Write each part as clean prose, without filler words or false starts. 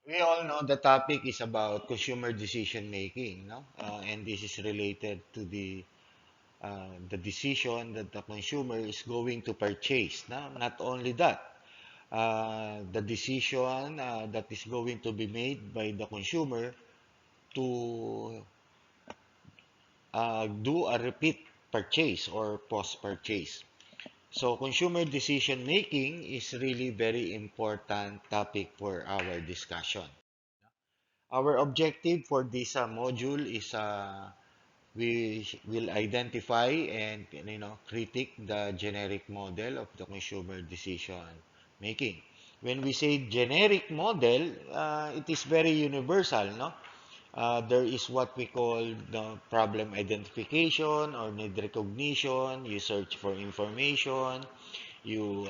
We all know the topic is about consumer decision making, no? And this is related to the decision that the consumer is going to purchase. No? Not only that, the decision that is going to be made by the consumer to do a repeat purchase or post-purchase. So consumer decision making is really very important topic for our discussion. Our objective for this module is we will identify and critique the generic model of the consumer decision making. When we say generic model, it is very universal, no? There is what we call the problem identification or need recognition. You search for information, you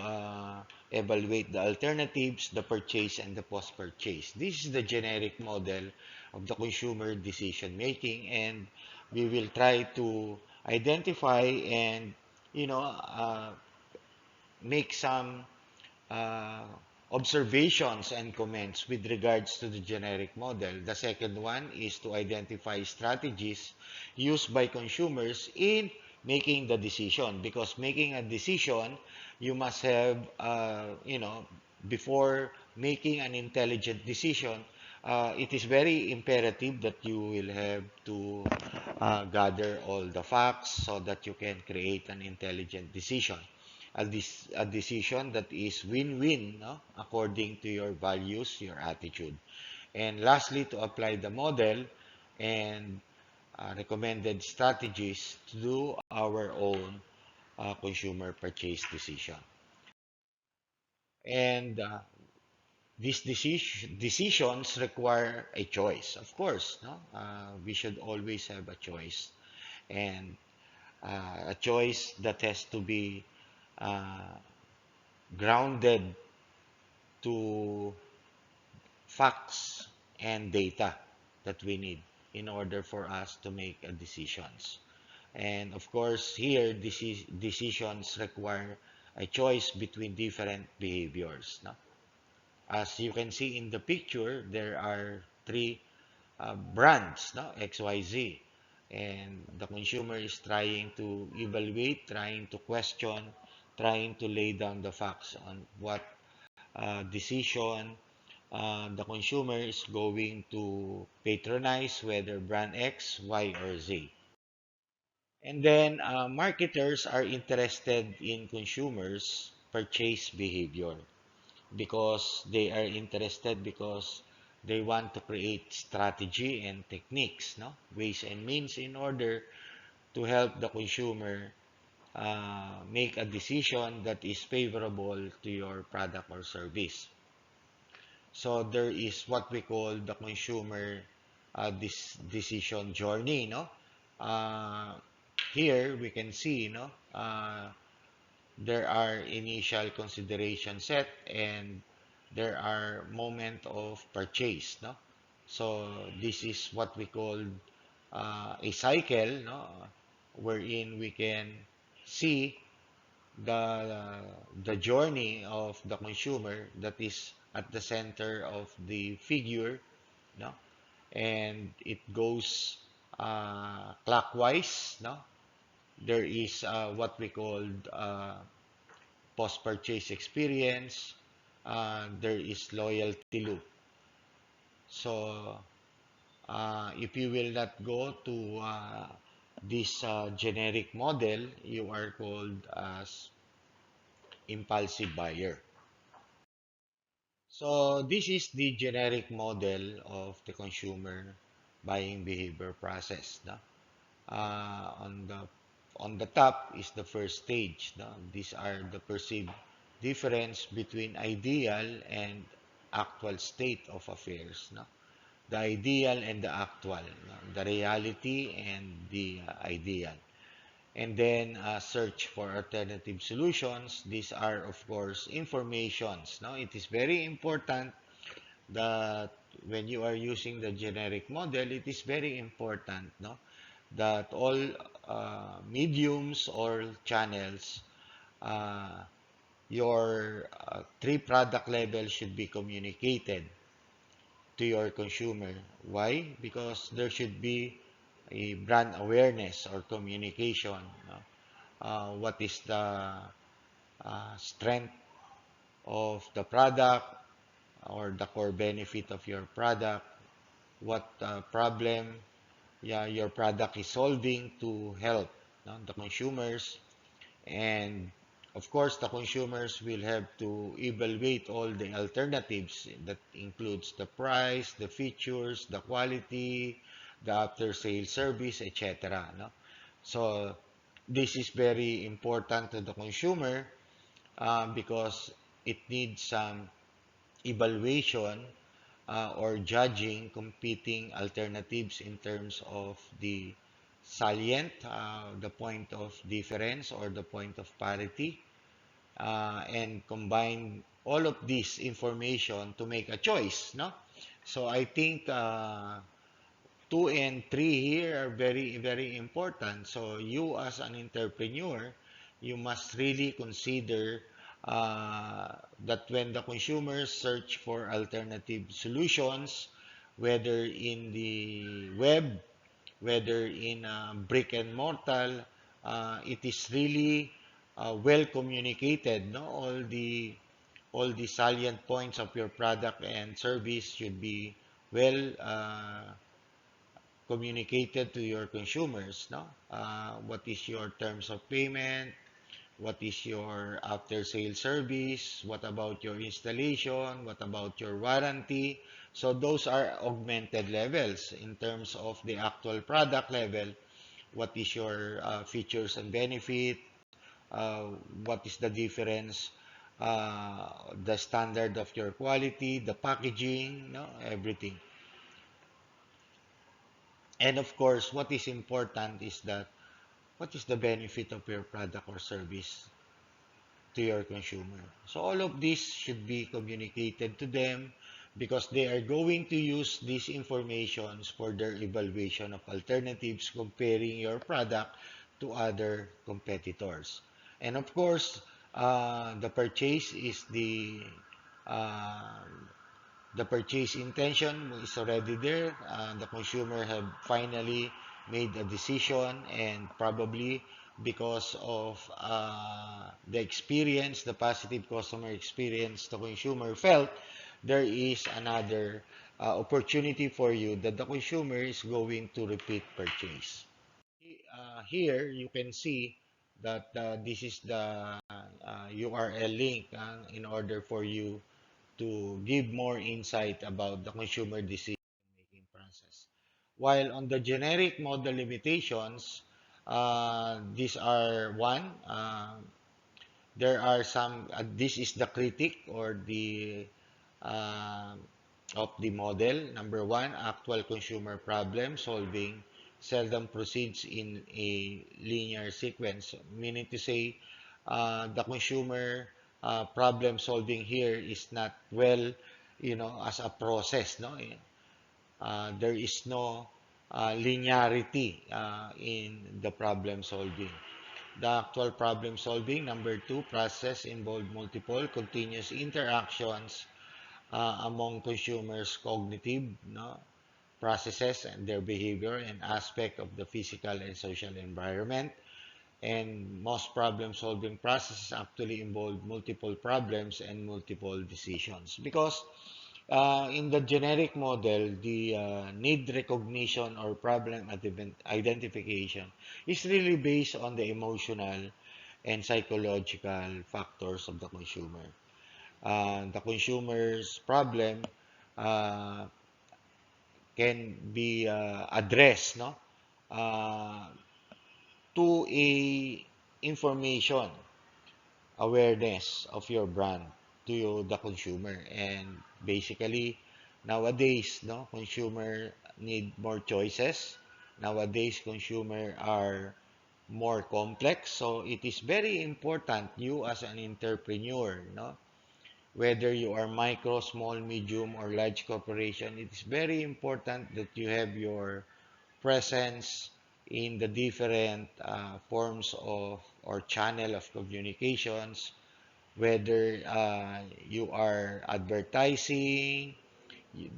evaluate the alternatives, the purchase, and the post-purchase. This is the generic model of the consumer decision making, and we will try to identify and you know uh, make some uh, observations and comments with regards to the generic model. The second one is to identify strategies used by consumers in making the decision, because making a decision you must have before making an intelligent decision, it is very imperative that you will have to gather all the facts so that you can create an intelligent decision, a decision that is win-win, no? According to your values, your attitude. And lastly, to apply the model and recommended strategies to do our own consumer purchase decision. And these decisions require a choice, of course. No, we should always have a choice, and a choice that has to be uh, grounded to facts and data that we need in order for us to make decisions. And of course, here, decisions require a choice between different behaviors. No? As you can see in the picture, there are three brands, no? XYZ. And the consumer is trying to evaluate, trying to question, trying to lay down the facts on what decision the consumer is going to patronize, whether brand X, Y, or Z. And then marketers are interested in consumers' purchase behavior because they are interested because they want to create strategy and techniques, no? Ways and means in order to help the consumer make a decision that is favorable to your product or service. So there is what we call the consumer this decision journey, no? Uh, Here we can see, there are initial consideration set and there are moment of purchase, no? So this is what we call a cycle, no? Wherein we can see the journey of the consumer that is at the center of the figure, no? And it goes clockwise, no? There is what we call post-purchase experience. There is loyalty loop. So if you will not go to this generic model, you are called as impulsive buyer. So this is the generic model of the consumer buying behavior process. No? On the top is the first stage. No? These are the perceived difference between ideal and actual state of affairs. No? The ideal and the actual, no? The reality and the ideal. And then search for alternative solutions. These are, of course, informations. No? It is very important that when you are using the generic model, it is very important, no, that all mediums or channels, uh, your three product levels should be communicated. to your consumer. Why? Because there should be a brand awareness or communication. No? What is the strength of the product or the core benefit of your product? What problem, yeah, your product is solving to help, no, the consumers. And of course, the consumers will have to evaluate all the alternatives. That includes the price, the features, the quality, the after-sale service, etc. No? So this is very important to the consumer because it needs some evaluation or judging competing alternatives in terms of the salient, the point of difference or the point of parity, and combine all of this information to make a choice, no? So I think 2 and 3 here are very, very important. So you as an entrepreneur, you must really consider that when the consumers search for alternative solutions, whether in the web, whether in brick and mortar, it is really well communicated. No, all the salient points of your product and service should be well communicated to your consumers. No, what is your terms of payment? What is your after sale service? What about your installation? What about your warranty? So those are augmented levels in terms of the actual product level. What is your features and benefit? Uh, what is the difference? The standard of your quality, the packaging, no, everything. And of course, what is important is that what is the benefit of your product or service to your consumer. So all of this should be communicated to them because they are going to use these informations for their evaluation of alternatives comparing your product to other competitors. And of course, the purchase is uh, the purchase intention is already there. The consumer have finally made a decision, and probably because of the experience, the positive customer experience the consumer felt, there is another opportunity for you that the consumer is going to repeat purchase. Here you can see that this is the URL link in order for you to give more insight about the consumer decision-making process. While on the generic model limitations, these are one, there are some, this is the critic or the uh, of the model. Number one, actual consumer problem solving seldom proceeds in a linear sequence, meaning to say the consumer problem solving here is not well, as a process, no? There is no linearity in the problem solving. The actual problem solving, number two, process involve multiple continuous interactions among consumers' cognitive, no, processes and their behavior and aspect of the physical and social environment. And most problem-solving processes actually involve multiple problems and multiple decisions. Because in the generic model, the need recognition or problem identification is really based on the emotional and psychological factors of the consumer. The consumer's problem uh, can be addressed, no, uh, to a information awareness of your brand to you, the consumer. And basically, nowadays, no, consumer need more choices. Nowadays, consumer are more complex. So it is very important you as an entrepreneur, no, whether you are micro, small, medium, or large corporation, it is very important that you have your presence in the different forms of or channel of communications, whether you are advertising,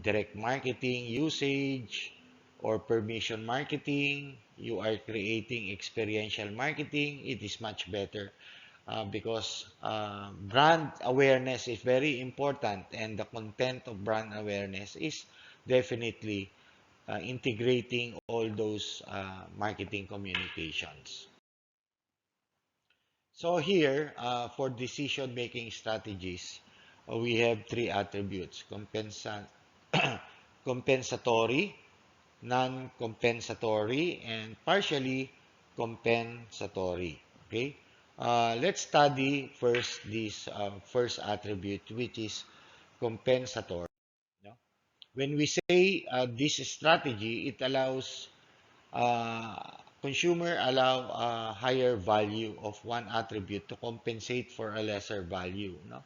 direct marketing, usage, or permission marketing. You are creating experiential marketing. It is much better because brand awareness is very important, and the content of brand awareness is definitely integrating all those marketing communications. So here, for decision-making strategies, we have three attributes: compensatory, non-compensatory, and partially compensatory. Okay? Let's study first this first attribute, which is compensatory. No? When we say this strategy, it allows uh, consumer allow a higher value of one attribute to compensate for a lesser value. No?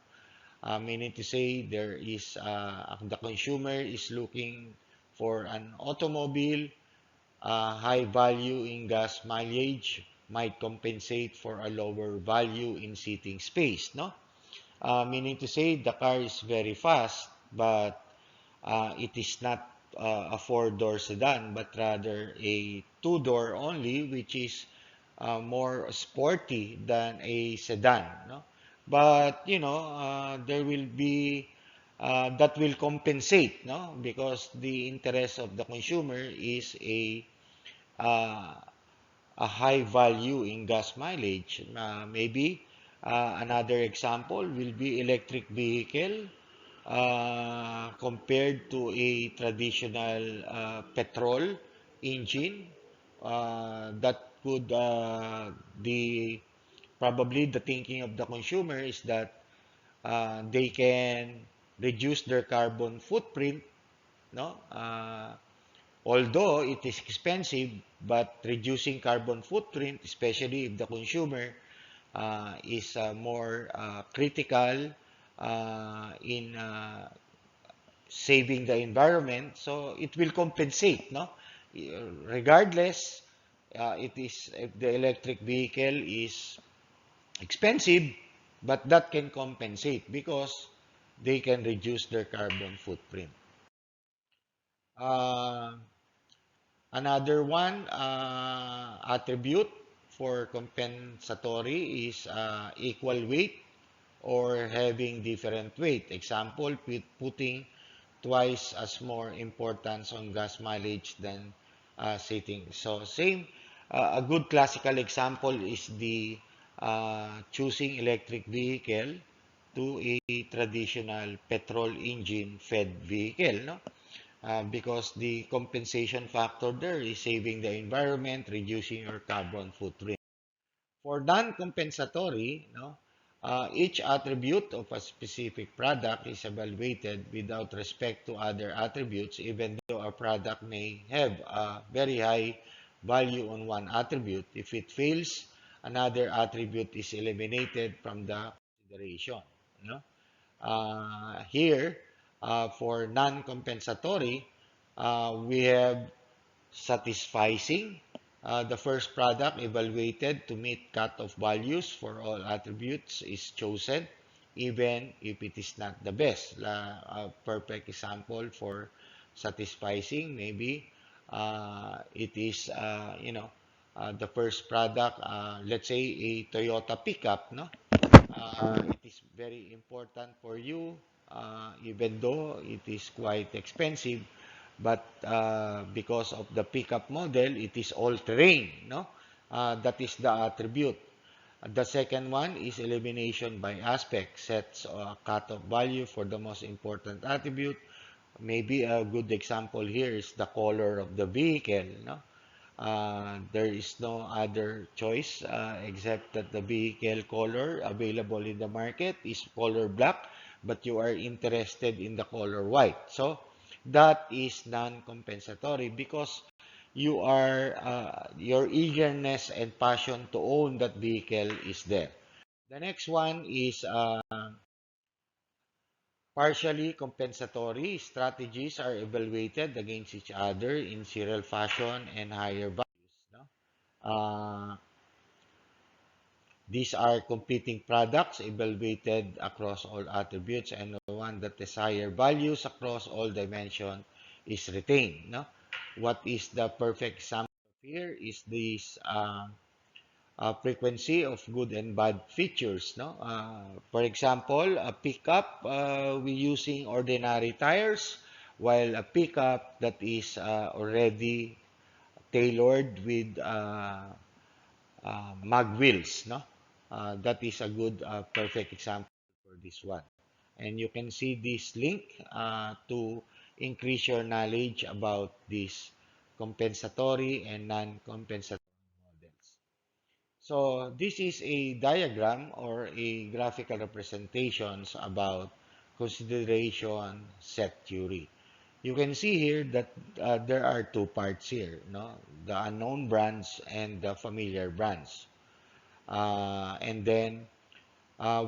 Meaning to say there is the consumer is looking for an automobile, high value in gas mileage might compensate for a lower value in seating space. No, meaning to say the car is very fast, but it is not a four-door sedan, but rather a two-door only, which is more sporty than a sedan. No? But there will be that will compensate, no? Because the interest of the consumer is uh, a high value in gas mileage. Maybe another example will be electric vehicle compared to a traditional petrol engine. That could the probably the thinking of the consumer is that they can reduce their carbon footprint, no? Although it is expensive, but reducing carbon footprint, especially if the consumer is more critical in saving the environment, so it will compensate, no? Regardless, it is if the electric vehicle is expensive, but that can compensate because they can reduce their carbon footprint. Uh, Another one attribute for compensatory is equal weight or having different weight. Example, putting twice as more importance on gas mileage than seating. So same, a good classical example is the choosing electric vehicle to a traditional petrol engine fed vehicle, no? Because the compensation factor there is saving the environment, reducing your carbon footprint. For non-compensatory, no, each attribute of a specific product is evaluated without respect to other attributes, even though a product may have a very high value on one attribute. If it fails, another attribute is eliminated from the consideration. No? Here, for non-compensatory, we have satisficing. The first product evaluated to meet cutoff values for all attributes is chosen, even if it is not the best. A perfect example for satisficing, maybe it is, the first product, let's say a Toyota pickup, no? It is very important for you, even though it is quite expensive, but because of the pickup model, it is all-terrain, no? That is the attribute. The second one is elimination by aspect, sets a cutoff value for the most important attribute. Maybe a good example here is the color of the vehicle, no? There is no other choice except that the vehicle color available in the market is color black, but you are interested in the color white. So that is non-compensatory because your eagerness and passion to own that vehicle is there. The next one is partially compensatory. Strategies are evaluated against each other in serial fashion and higher values. No? Uh, These are competing products evaluated across all attributes, and the one that has higher values across all dimensions is retained. No? What is the perfect example here is this frequency of good and bad features. No? For example, a pickup, we using ordinary tires, while a pickup that is already tailored with mag wheels, no? That is a good, perfect example for this one. And you can see this link to increase your knowledge about these compensatory and non-compensatory models. So this is a diagram or a graphical representations about consideration set theory. You can see here that there are two parts here, no? The unknown brands and the familiar brands. And then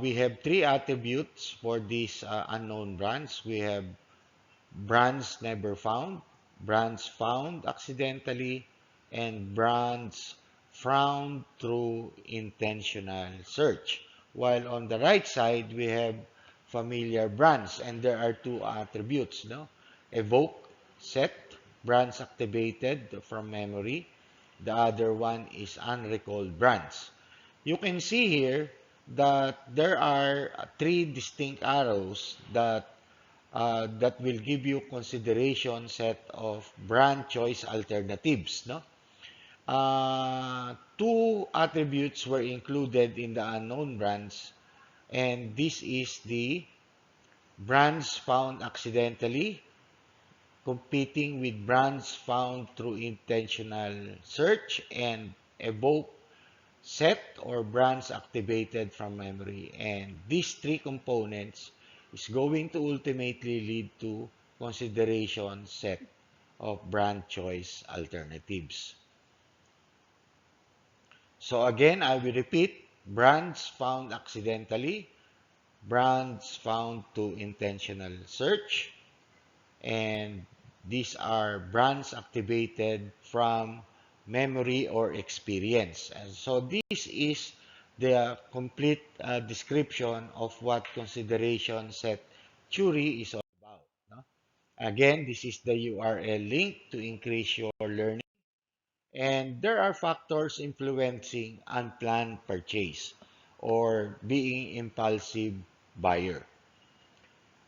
we have three attributes for these unknown brands. We have brands never found, brands found accidentally, and brands found through intentional search. While on the right side, we have familiar brands, and there are two attributes, no? Evoke, set, brands activated from memory. The other one is unrecalled brands. You can see here that there are three distinct arrows that will give you consideration set of brand choice alternatives. No, two attributes were included in the unknown brands, and this is the brands found accidentally competing with brands found through intentional search, and evoke, set, or brands activated from memory. And these three components is going to ultimately lead to consideration set of brand choice alternatives. So again, I will repeat: brands found accidentally, brands found to intentional search, and these are brands activated from memory or experience. And so this is the complete description of what consideration set theory is all about. No? Again, this is the URL link to increase your learning. And there are factors influencing unplanned purchase or being impulsive buyer.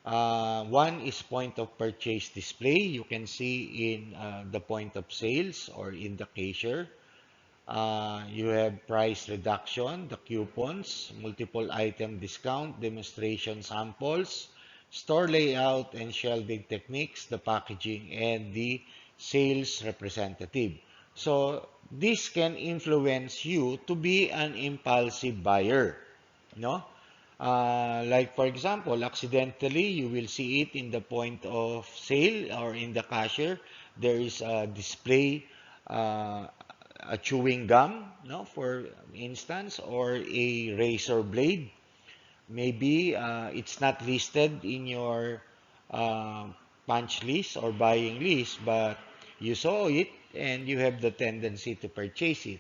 One is point of purchase display. You can see in the point of sales or in the cashier. You have price reduction, the coupons, multiple item discount, demonstration samples, store layout and shelving techniques, the packaging, and the sales representative. So this can influence you to be an impulsive buyer, no? Like for example, accidentally you will see it in the point of sale or in the cashier. There is a display, uh, a chewing gum, no, for instance, or a razor blade. Maybe it's not listed in your uh, punch list or buying list, but you saw it and you have the tendency to purchase it.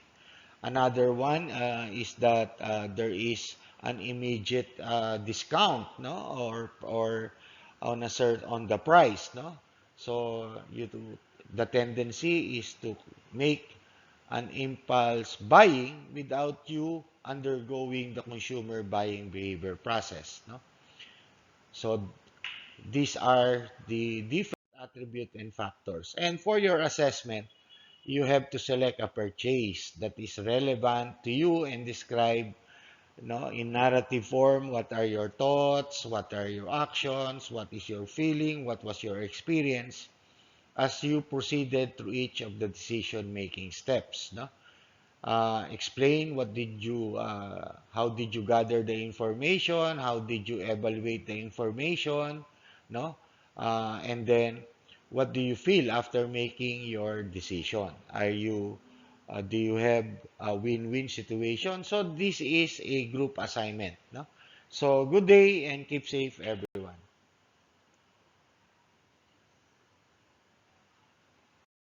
Another one is that there is an immediate discount, no, or on a on the price, no. So the tendency is to make an impulse buying without you undergoing the consumer buying behavior process, no. So these are the different attribute and factors. And for your assessment, you have to select a purchase that is relevant to you and describe, in narrative form, what are your thoughts, what are your actions, what is your feeling, what was your experience as you proceeded through each of the decision-making steps. No? Explain how did you gather the information, how did you evaluate the information, no? And then, what do you feel after making your decision? Do you have a win-win situation? So this is a group assignment, no? So good day and keep safe, everyone.